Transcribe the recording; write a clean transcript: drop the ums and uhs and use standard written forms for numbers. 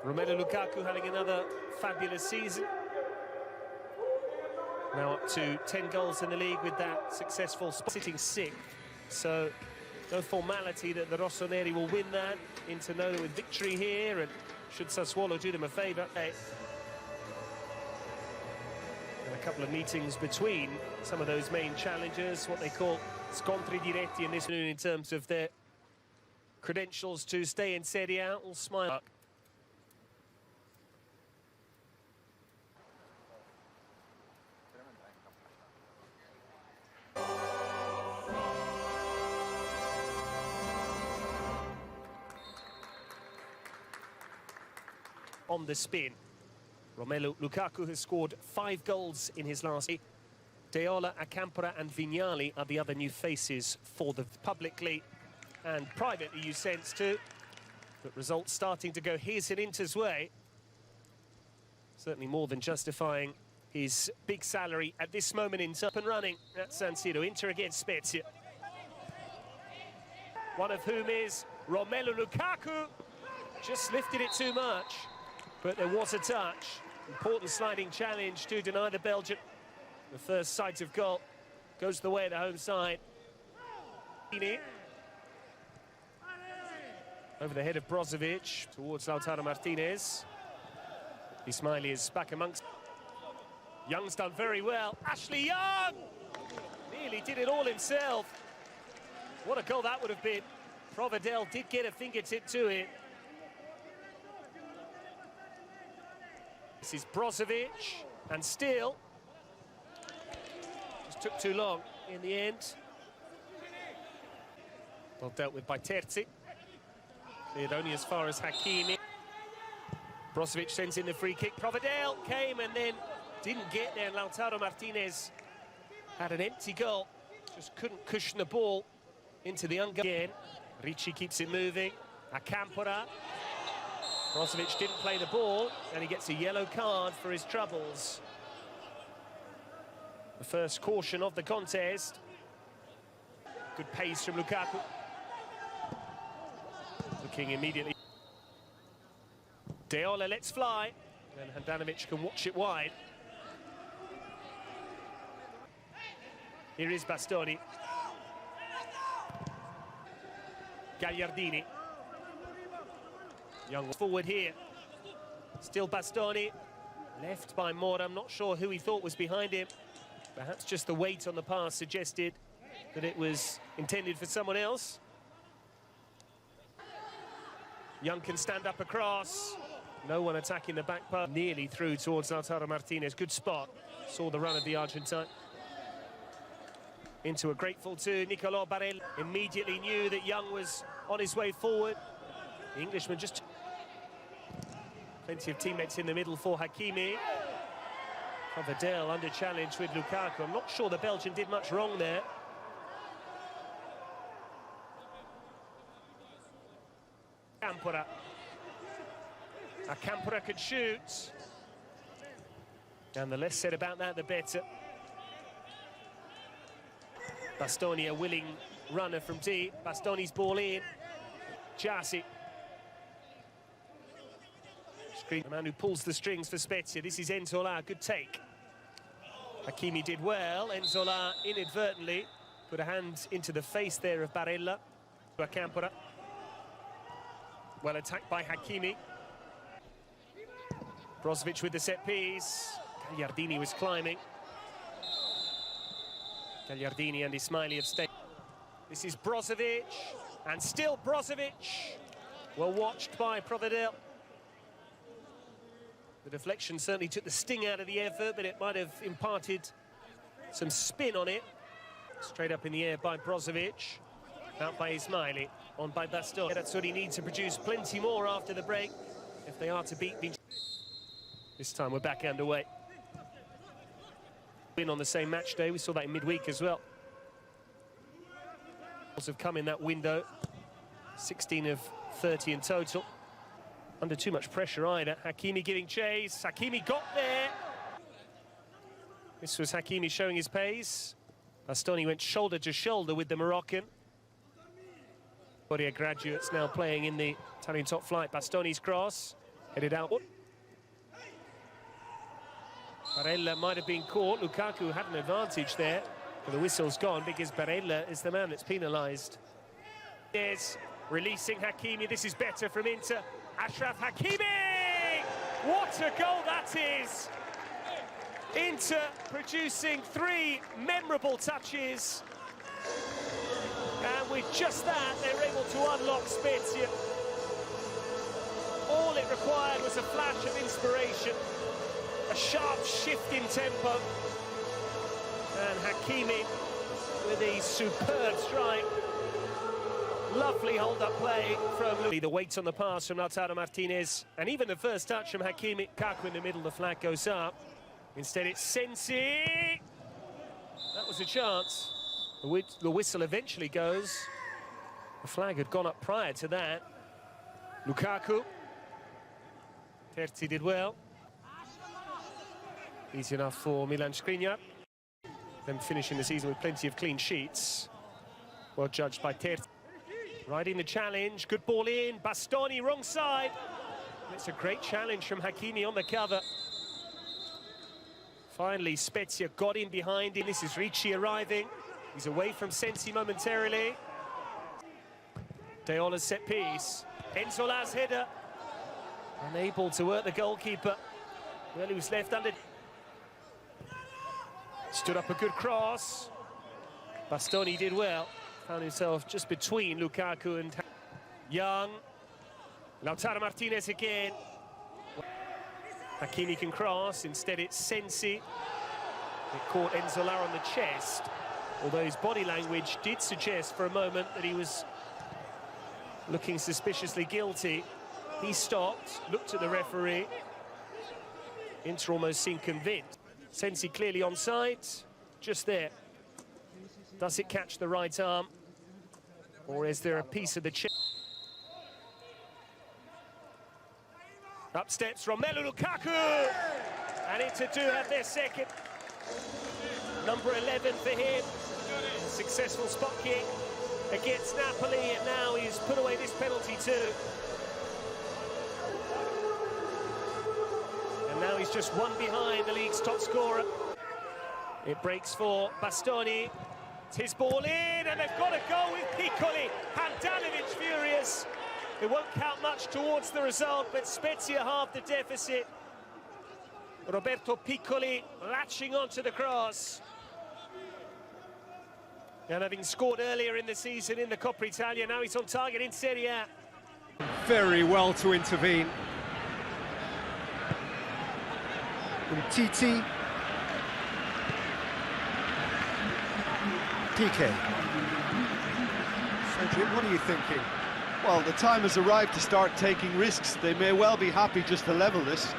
Romelu Lukaku having another fabulous season. Now up to 10 goals in the league with that successful sitting sixth. So no formality that the Rossoneri will win that. Inter know with victory here, and should Sassuolo do them a favour. And a couple of meetings between some of those main challengers, what they call scontri diretti in this afternoon in terms of their credentials to stay in Serie A. All smile. On the spin, Romelu Lukaku has scored 5 goals in his last. Deola, Acampora and Vignali are the other new faces for the publicly and privately you sense too. But results starting to go his and Inter's way. Certainly more than justifying his big salary at this moment in up and running at San Siro. Inter against Speziia. One of whom is Romelu Lukaku. Just lifted it too much. But there was a touch. Important sliding challenge to deny the Belgian. The first sight of goal goes the way of the home side. Over the head of Brozovic towards Lautaro Martinez. Ismaili is back amongst. Young's done very well. Ashley Young! Nearly did it all himself. What a goal that would have been. Provedel did get a fingertip to it. This is Brozovic, and still just took too long in the end. Well dealt with by Terzi. Cleared only as far as Hakimi. Brozovic sends in the free kick. Provedel came and then didn't get there. Lautaro Martinez had an empty goal. Just couldn't cushion the ball into the again. Ricci keeps it moving. Acampora. Brozovic didn't play the ball, and he gets a yellow card for his troubles. The first caution of the contest. Good pace from Lukaku. Looking immediately. Deola lets fly, and Handanovic can watch it wide. Here is Bastoni. Gagliardini. Young forward here. Still Bastoni. Left by Mora. I'm not sure who he thought was behind him. Perhaps just the weight on the pass suggested that it was intended for someone else. Young can stand up across. No one attacking the back pass. Nearly through towards Lautaro Martinez. Good spot. Saw the run of the Argentine. Into a grateful to Nicolò Barella. Immediately knew that Young was on his way forward. The Englishman just... Plenty of teammates in the middle for Hakimi. Provedel under challenge with Lukaku. I'm not sure the Belgian did much wrong there. Acampora. Acampora could shoot. And the less said about that, the better. Bastoni, a willing runner from deep. Bastoni's ball in. Jassi. The man who pulls the strings for Speziia. This is Enzola, good take. Hakimi did well. Enzola inadvertently put a hand into the face there of Barella. Acampora. Well attacked by Hakimi. Brozovic with the set piece. Gagliardini was climbing. Gagliardini and Ismaili have stayed. This is Brozovic, and still Brozovic. Well watched by Provedel. The deflection certainly took the sting out of the effort, but it might have imparted some spin on it. Straight up in the air by Brozovic. Out by Ismaili, on by Bastoni. That's what he needs to produce plenty more after the break if they are to beat Vinci. This time we're back underway. Win on the same match day, we saw that in midweek as well. Have come in that window, 16 of 30 in total. Under too much pressure either. Hakimi giving chase. Hakimi got there. This was Hakimi showing his pace. Bastoni went shoulder to shoulder with the Moroccan. Korea graduates now playing in the Italian top flight. Bastoni's cross. Headed out. Barella might have been caught. Lukaku had an advantage there, but the whistle's gone because Barella is the man that's penalised. There's releasing Hakimi. This is better from Inter. Achraf Hakimi! What a goal that is! Inter producing 3 memorable touches. And with just that, they're able to unlock Speziia. All it required was a flash of inspiration, a sharp shift in tempo, and Hakimi with a superb strike. Lovely hold-up play from the weight on the pass from Lautaro Martinez, and even the first touch from Hakimi. Kaku in the middle, the flag goes up. Instead it's Sensi. That was a chance. The whistle eventually goes. The flag had gone up prior to that. Lukaku. Terzi did well. Easy enough for Milan Skriniar. Them finishing the season with plenty of clean sheets. Well judged by Terzi. Riding the challenge, good ball in, Bastoni wrong side. It's a great challenge from Hakimi on the cover. Finally, Speziia got in behind him. This is Ricci arriving. He's away from Sensi momentarily. Deola's set piece. Enzola's header. Unable to work the goalkeeper. Well, he was left under. Stood up a good cross. Bastoni did well. Found himself just between Lukaku and Young. Lautaro Martinez again. Hakimi can cross, instead it's Sensi. It caught Enzola on the chest, although his body language did suggest for a moment that he was looking suspiciously guilty. He stopped, looked at the referee. Inter almost seemed convinced. Sensi clearly onside, just there. Does it catch the right arm, or is there a piece of the chest? Up steps Romelu Lukaku, and Inter do have their second. Number 11 for him. Successful spot kick against Napoli, and now he's put away this penalty too. And now he's just one behind the league's top scorer. It breaks for Bastoni. It's his ball in, and they've got to go with Piccoli. Handanovic furious. It won't count much towards the result, but Speziia half the deficit. Roberto Piccoli latching onto the cross. And having scored earlier in the season in the Coppa Italia, now he's on target in Serie A. Very well to intervene. Titi. PK. Cedric, what are you thinking? Well, the time has arrived to start taking risks. They may well be happy just to level this.